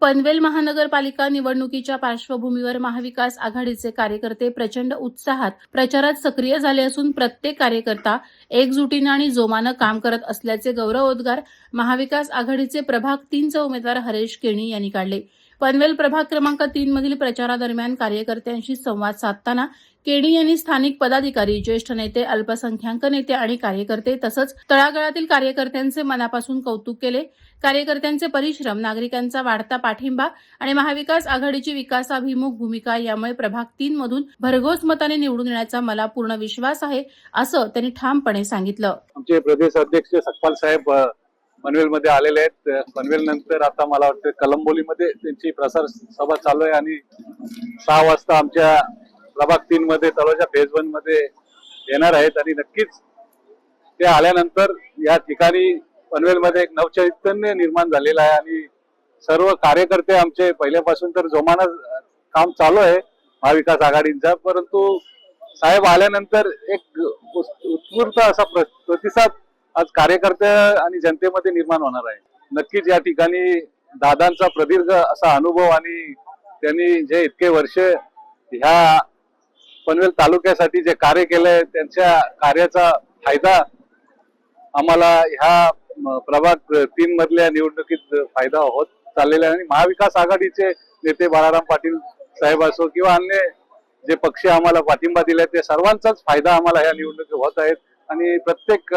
पनवेल महानगरपालिका निवडणुकीच्या पार्श्वभूमीवर महाविकास आघाडीचे कार्यकर्ते प्रचंड उत्साहात प्रचारात सक्रिय झाले असून प्रत्येक कार्यकर्ता एकजुटीने आणि जोमानं काम करत असल्याचे गौरवोद्गार महाविकास आघाडीचे प्रभाग 3चे उमेदवार हरेश केणी यांनी काढले। पनवेल प्रभाग क्रमांक 3 मधील प्रचारादरम्यान कार्यकर्त्यांशी संवाद साधताना केणी यांनी स्थानिक पदाधिकारी, ज्येष्ठ नेते, अल्पसंख्याक नेते आणि कार्यकर्ते तसंच तळागाळातील कार्यकर्त्यांचे मनापासून कौतुक केले। कार्यकर्त्यांचे परिश्रम, नागरिकांचा वाढता पाठिंबा आणि महाविकास आघाडीची विकासाभिमुख भूमिका यामुळे प्रभाग 3 मधून भरघोस मताने निवडून येण्याचा मला पूर्ण विश्वास आहे, असं त्यांनी ठामपणे सांगितलं। आमचे प्रदेश अध्यक्ष सकपाल साहेब पनवेलमध्ये आलेले आहेत। पनवेल नंतर आता मला वाटतं कलंबोलीमध्ये त्यांची प्रसार सभा चालू आहे आणि 6 वाजता आमच्या प्रभाग 3 मध्ये तळोजा फेज 1 मध्ये येणार आहेत आणि नक्कीच ते आल्यानंतर या ठिकाणी पनवेलमध्ये एक नवचैतन्य निर्माण झालेलं आहे आणि सर्व कार्यकर्ते आमचे पहिल्यापासून तर जोमानं काम चालू आहे महाविकास आघाडीचा, परंतु साहेब आल्यानंतर एक उत्स्फूर्त असा प्रतिसाद आज कार्यकर्ते आणि जनतेमध्ये निर्माण होणार आहे। नक्कीच या ठिकाणी दादांचा प्रदीर्घ असा अनुभव आणि त्यांनी जे इतके वर्ष ह्या पनवेल तालुक्यासाठी जे कार्य केलंय त्यांच्या कार्याचा फायदा आम्हाला ह्या प्रभाग 3 मधल्या निवडणुकीत फायदा होत चाललेला आहे आणि महाविकास आघाडीचे नेते बाळाराम पाटील साहेब असो किंवा अन्य जे पक्ष आम्हाला पाठिंबा दिले ते सर्वांचाच फायदा आम्हाला ह्या निवडणुकीत होत आहेत आणि प्रत्येक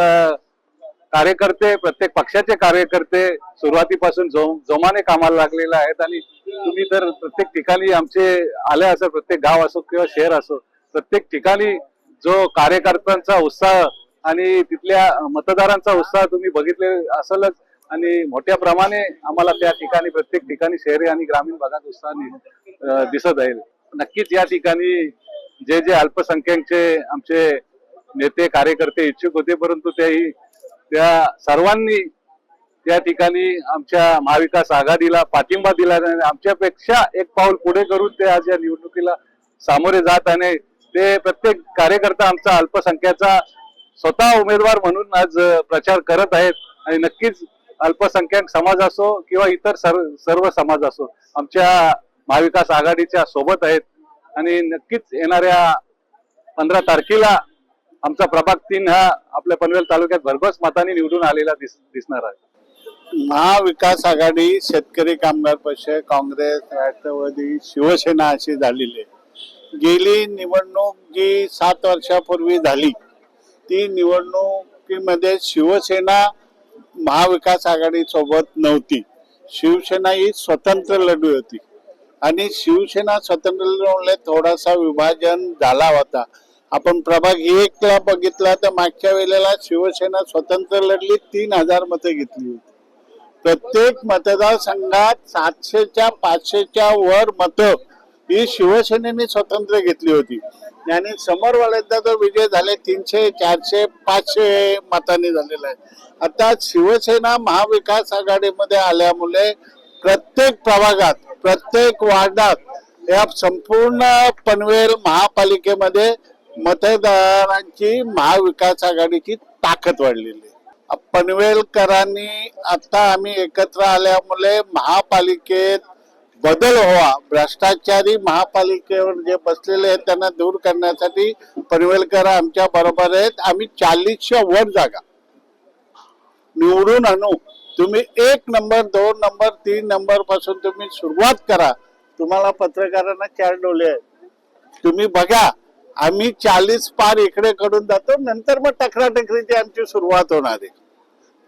कार्यकर्ते, प्रत्येक पक्षाचे कार्यकर्ते सुरुवातीपासून जोमाने कामाला लागलेले आहेत आणि तुम्ही तर प्रत्येक ठिकाणी आमचे आले असं प्रत्येक गाव असो किंवा शहर असो प्रत्येक ठिकाणी जो कार्यकर्त्यांचा उत्साह आणि तिथल्या मतदारांचा उत्साह तुम्ही बघितले असेलच आणि मोठ्या प्रमाणे आम्हाला त्या ठिकाणी प्रत्येक ठिकाणी शहरी आणि ग्रामीण भागात उत्साह दिसत आहे। नक्कीच या ठिकाणी जे जे अल्पसंख्याकचे आमचे नेते कार्यकर्ते इच्छुक होते, परंतु त्या सर्वांनी त्या ठिकाणी आमच्या महाविकास आघाडीला पाठिंबा दिला आणि आमच्यापेक्षा एक पाऊल पुढे करून ते आज या निवडणुकीला सामोरे जात आणि ते प्रत्येक कार्यकर्ता आमचा अल्पसंख्याचा स्वतः उमेदवार म्हणून आज प्रचार करत आहेत आणि नक्कीच अल्पसंख्याक समाज असो किंवा इतर सर्व समाज असो आमच्या महाविकास आघाडीच्या सोबत आहेत आणि नक्कीच येणाऱ्या 15 तारखेला आमचा प्रभाग 3 हा आपल्या पनवेल तालुक्यात भरघोस मताने निवडून आलेला दिसणार आहे। महाविकास आघाडी शेतकरी कामगार पक्ष, काँग्रेस, राष्ट्रवादी, शिवसेना अशी झालेली आहे। गेली निवडणूक जी 7 वर्षापूर्वी झाली ती निवडणुकीमध्ये शिवसेना महाविकास आघाडी सोबत नव्हती। शिवसेना ही स्वतंत्र लढली होती आणि शिवसेना स्वतंत्र लढल्यामुळे थोडासा विभाजन झाला होता। आपण प्रभाग 1 ला बघितला तर मागच्या वेळेला शिवसेना स्वतंत्र लढली, 3000 मतं घेतली होती। प्रत्येक मतदारसंघात 700च्या 500च्या वर मतं ही शिवसेनेने स्वतंत्र घेतली होती आणि समोरवाल्यांचा जो विजय झाले 300, 400, 500 मतांनी झालेला आहे। आता शिवसेना महाविकास आघाडीमध्ये आल्यामुळे प्रत्येक प्रभागात, प्रत्येक वार्डात या संपूर्ण पनवेल महापालिकेमध्ये मतदारांची महाविकास आघाडीची ताकद वाढलेली आहे। पनवेलकरांनी आता आम्ही एकत्र आल्यामुळे महापालिकेत बदल व्हावा, भ्रष्टाचारी महापालिकेवर जे बसलेले आहेत त्यांना दूर करण्यासाठी पनवेलकर आमच्या बरोबर आहेत। आम्ही 40च्या वर जागा निवडून आणू। तुम्ही 1 नंबर, 2 नंबर, 3 नंबर पासून तुम्ही सुरुवात करा। तुम्हाला पत्रकारांना 4 डोले आहेत, तुम्ही बघा। आम्ही 40 पार इकडे कडून जातो, नंतर मग टकराटकरीची आमची सुरुवात होणार आहे।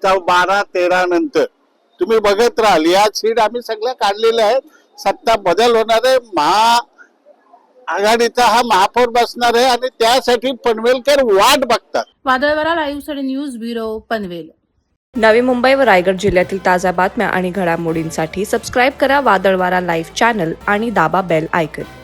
तर 12-13 नंतर तुम्ही बघत राहाल। या सीट आम्ही सगळ्या काढलेल्या आहेत, सत्ता बदल होणार आहे, आघाडीचा हा महापौर बसणार आहे आणि त्यासाठी पनवेलकर वाट बघतात। वादळवारा लाईव्हसाठी न्यूज ब्युरो पनवेल। नवी मुंबई व रायगड जिल्ह्यातील ताज्या बातम्या आणि घडामोडींसाठी सबस्क्राईब करा वादळवारा लाईव्ह चॅनल आणि दाबा बेल आयकॉन।